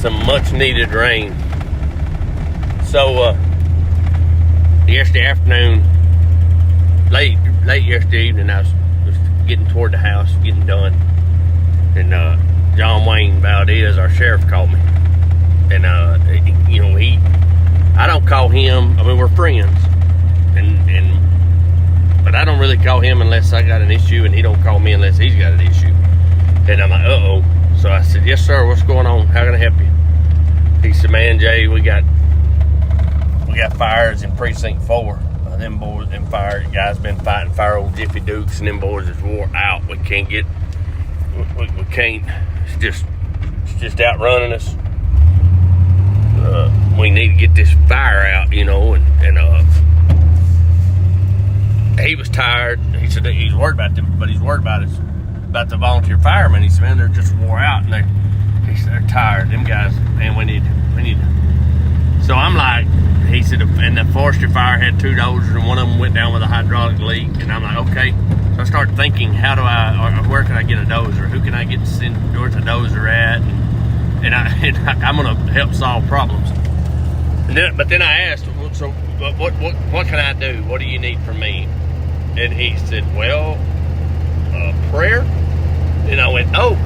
some much needed rain. So yesterday afternoon, late yesterday evening, I was getting toward the house, getting done, and John Wayne Valdez, our sheriff, called me, and I don't call him. I mean, we're friends, but I don't really call him unless I got an issue, and he don't call me unless he's got an issue. And I'm like, uh-oh. So I said, yes, sir, what's going on? How can I help you? He said, man, Jay, we got fires in Precinct 4. Them boys, them fire guys been fighting fire old Jiffy Dukes, and them boys is wore out. We can't get, we can't, it's just outrunning us. We need to get this fire out, and he was tired. He said that he's worried about them, but he's worried about the volunteer firemen. He said, man, they're just wore out, and they're tired. Them guys, man, we need. So I'm like, he said, and the forestry fire had 2 dozers, and one of them went down with a hydraulic leak. And I'm like, okay. So I started thinking, where can I get a dozer? Who can I get to send, where's a dozer at? And I'm gonna help solve problems. But then I asked, so what can I do? What do you need from me? And he said, well, prayer. And I went, oh,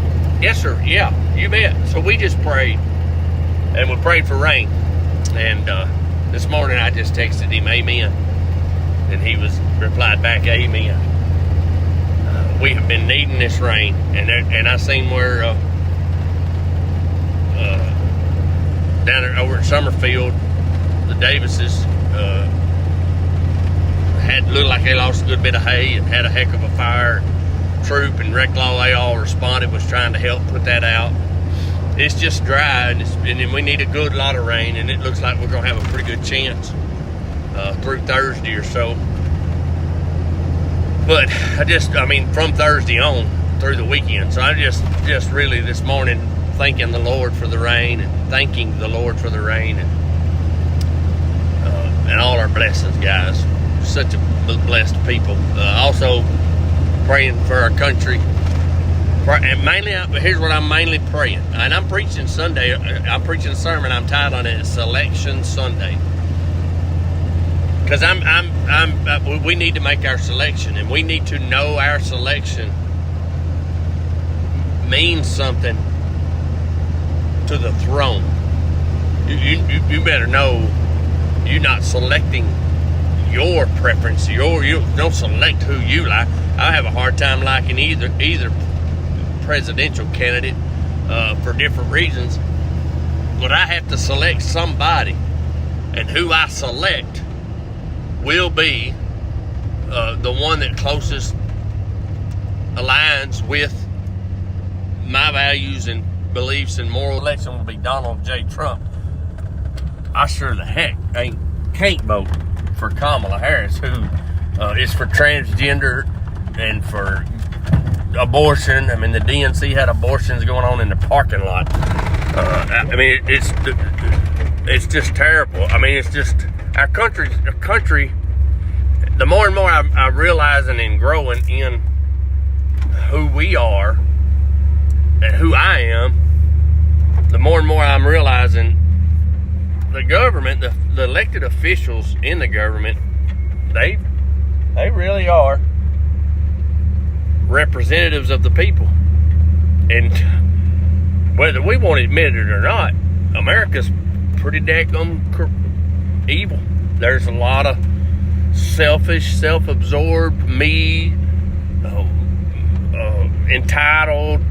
yes, sir. Yeah, you bet. So we just prayed, and we prayed for rain. And this morning I just texted him, amen. And he replied back, amen. We have been needing this rain. And I seen where down there over at Summerfield, the Davises looked like they lost a good bit of hay and had a heck of a fire. Troop and Rec Law, they all responded, was trying to help put that out. It's just dry, and we need a good lot of rain, and it looks like we're going to have a pretty good chance through Thursday or so. But from Thursday on through the weekend. So I just really this morning thanking the Lord for the rain, and thanking the Lord for the rain, and all our blessings, guys. Such a blessed people. Also praying for our country. And mainly, here's what I'm mainly praying. And I'm preaching Sunday. I'm preaching a sermon. I'm titling it Selection Sunday. Because we need to make our selection, and we need to know our selection means something to the throne. You better know you're not selecting your preference. You don't select who you like. I have a hard time liking either presidential candidate for different reasons, but I have to select somebody, and who I select will be the one that closest aligns with my values and beliefs and moral. Election will be Donald J. Trump. I sure the heck can't vote for Kamala Harris, who is for transgender and for abortion. I mean, the DNC had abortions going on in the parking lot. It's just terrible. I mean, it's just our country. The more and more I'm realizing and growing in who we are and who I am, the more and more I'm realizing the government, the elected officials in the government, they really are representatives of the people. And whether we want to admit it or not, America's pretty daggum evil. There's a lot of selfish, self-absorbed, entitled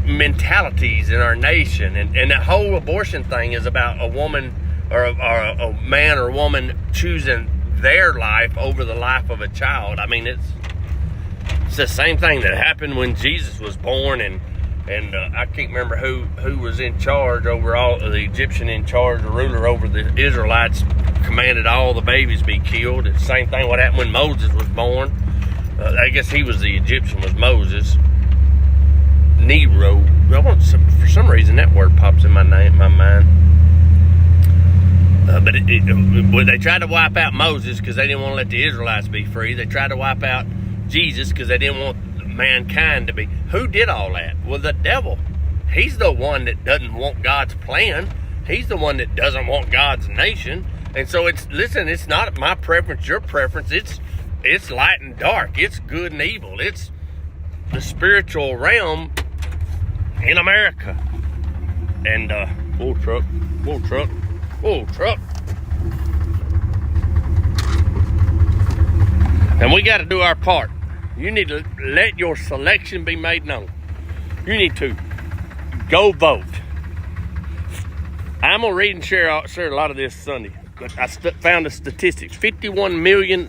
mentalities in our nation, and the whole abortion thing is about a woman or a man or woman choosing their life over the life of a child. I mean, it's the same thing that happened when Jesus was born, and I can't remember who was in charge over all the Egyptian in charge, the ruler over the Israelites, commanded all the babies be killed. It's the same thing what happened when Moses was born. I guess he was the Egyptian, was Moses. Nero. For some reason that word pops in my mind. But they tried to wipe out Moses because they didn't want to let the Israelites be free. They tried to wipe out Jesus because they didn't want mankind to be. Who did all that? Well, the devil. He's the one that doesn't want God's plan. He's the one that doesn't want God's nation. And so it's not my preference, your preference. It's light and dark. It's good and evil. It's the spiritual realm in America. And whoa truck. And we got to do our part. You need to let your selection be made known. You need to go vote. I'm going to read and share a lot of this Sunday. But I found the statistics. 51 million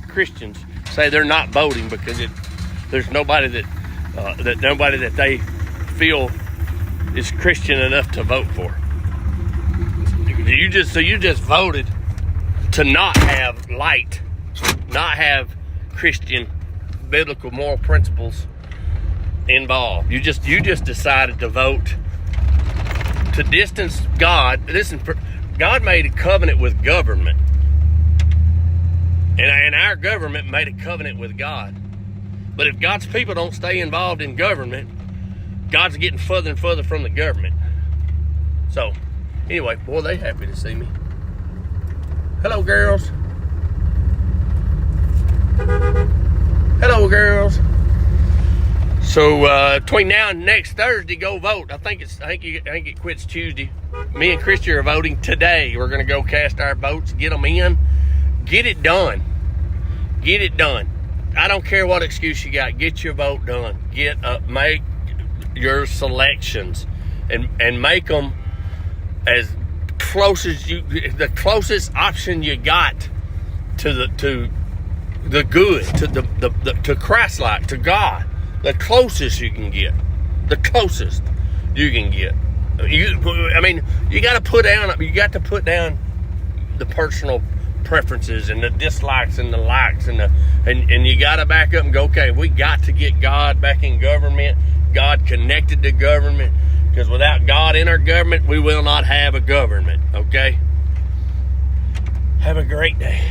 Christians say they're not voting because there's nobody that they feel is Christian enough to vote for. You just voted to not have light, not have Christian biblical moral principles involved. You just decided to vote to distance God. Listen, God made a covenant with government, and our government made a covenant with God. But if God's people don't stay involved in government, God's getting further and further from the government. So, anyway, boy, they happy to see me. Hello, girls. Hello, girls. So between now and next Thursday, go vote. I think it quits Tuesday. Me and Christy are voting today. We're going to go cast our votes, get them in, get it done. Get it done. I don't care what excuse you got. Get your vote done. Make your selections and make them as close as the closest option you got to the good, to Christ-like, to God. The closest you can get. The closest you can get. You got to put down the personal preferences and the dislikes and the likes and you got to back up and go, okay, we got to get God back in government, God connected to government, because without God in our government, we will not have a government, okay? Have a great day.